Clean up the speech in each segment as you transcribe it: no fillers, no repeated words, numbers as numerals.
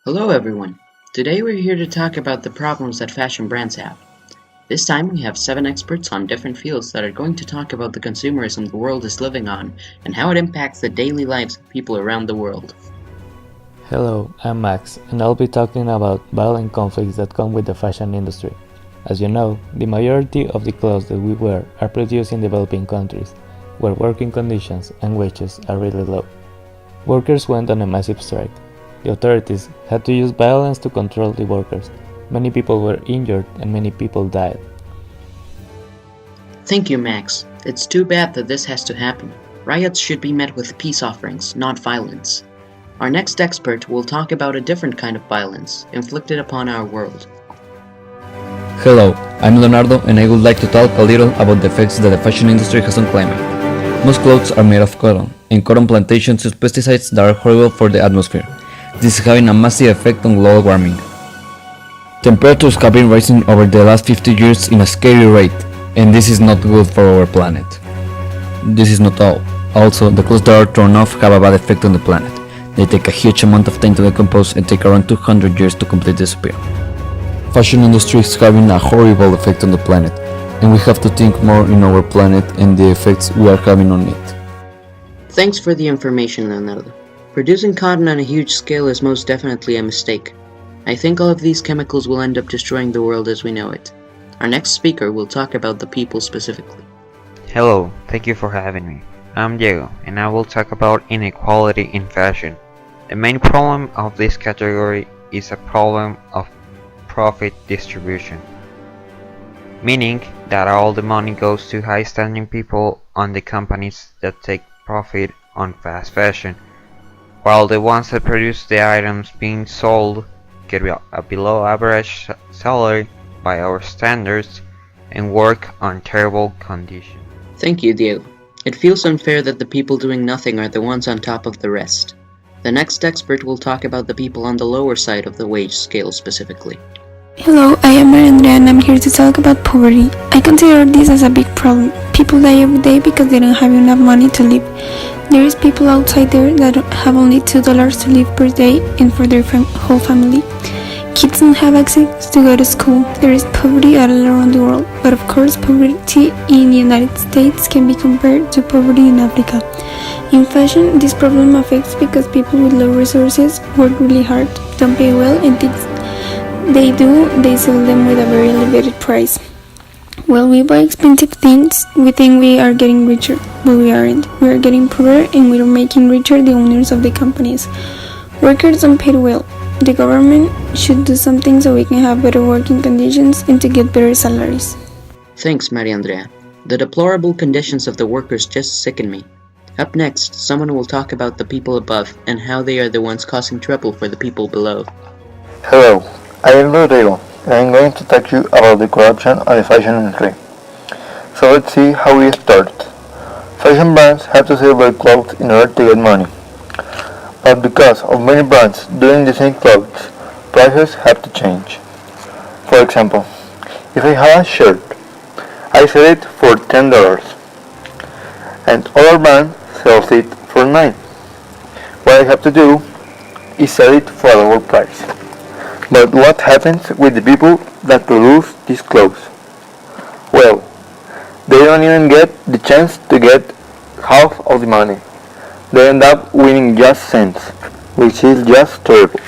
Hello everyone! Today we're here to talk about the problems that fashion brands have. This time we have 7 experts on different fields that are going to talk about the consumerism the world is living on and how it impacts the daily lives of people around the world. Hello, I'm Max, and I'll be talking about violent conflicts that come with the fashion industry. As you know, the majority of the clothes that we wear are produced in developing countries, where working conditions and wages are really low. Workers went on a massive strike. The authorities had to use violence to control the workers. Many people were injured and many people died. Thank you, Max. It's too bad that this has to happen. Riots should be met with peace offerings, not violence. Our next expert will talk about a different kind of violence inflicted upon our world. Hello, I'm Leonardo and I would like to talk a little about the effects that the fashion industry has on climate. Most clothes are made of cotton, and cotton plantations use pesticides that are horrible for the atmosphere. This is having a massive effect on global warming. Temperatures have been rising over the last 50 years in a scary rate, and this is not good for our planet. This is not all. Also, the clothes that are thrown off have a bad effect on the planet. They take a huge amount of time to decompose and take around 200 years to completely disappear. Fashion industry is having a horrible effect on the planet, and we have to think more in our planet and the effects we are having on it. Thanks for the information, Leonardo. Producing cotton on a huge scale is most definitely a mistake. I think all of these chemicals will end up destroying the world as we know it. Our next speaker will talk about the people specifically. Hello, thank you for having me. I'm Diego, and I will talk about inequality in fashion. The main problem of this category is a problem of profit distribution, meaning that all the money goes to high-standing people on the companies that take profit on fast fashion, while the ones that produce the items being sold get a below average salary by our standards and work on terrible conditions. Thank you, Diego. It feels unfair that the people doing nothing are the ones on top of the rest. The next expert will talk about the people on the lower side of the wage scale specifically. Hello, I am Andrea and I'm here to talk about poverty. I consider this as a big problem. People die every day because they don't have enough money to live. There is people outside there that have only $2 to live per day and for their whole family. Kids don't have access to go to school. There is poverty all around the world, but of course poverty in the United States can be compared to poverty in Africa. In fashion, this problem affects because people with low resources work really hard, don't pay well, and things they sell them with a very elevated price. When we buy expensive things, we think we are getting richer, but we aren't. We are getting poorer and we are making richer the owners of the companies. Workers don't pay well. The government should do something so we can have better working conditions and to get better salaries. Thanks, Maria Andrea. The deplorable conditions of the workers just sicken me. Up next, someone will talk about the people above and how they are the ones causing trouble for the people below. Hello, I am Rodrigo, and I'm going to talk to you about the corruption of the fashion industry. So let's see how we start. Fashion brands have to sell their clothes in order to get money. But because of many brands doing the same clothes, prices have to change. For example, if I have a shirt, I sell it for $10, and other brand sells it for $9. What I have to do is sell it for a lower price. But what happens with the people that produce these clothes? Well, they don't even get the chance to get half of the money. They end up winning just cents, which is just terrible.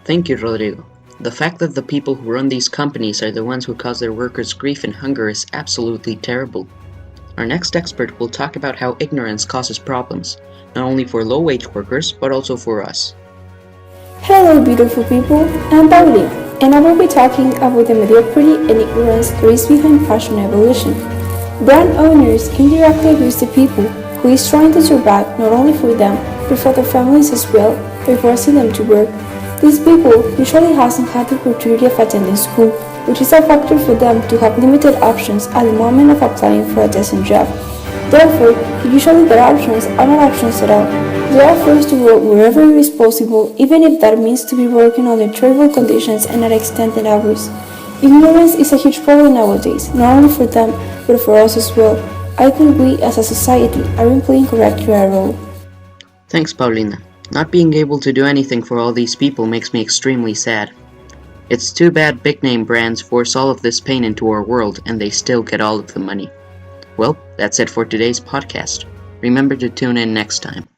Thank you, Rodrigo. The fact that the people who run these companies are the ones who cause their workers grief and hunger is absolutely terrible. Our next expert will talk about how ignorance causes problems, not only for low-wage workers, but also for us. Hello beautiful people, I'm Paulina, and I will be talking about the mediocrity and ignorance there is behind fashion evolution. Brand owners indirectly abuse the people who is trying to survive not only for them, but for their families as well, by forcing them to work. These people usually hasn't had the opportunity of attending school, which is a factor for them to have limited options at the moment of applying for a decent job. Therefore, usually their options are not options at all. They are forced to work wherever it is possible, even if that means to be working under terrible conditions and at extended hours. Ignorance is a huge problem nowadays, not only for them, but for us as well. I think we, as a society, aren't playing correctly our role. Thanks, Paulina. Not being able to do anything for all these people makes me extremely sad. It's too bad big name brands force all of this pain into our world and they still get all of the money. Well, that's it for today's podcast. Remember to tune in next time.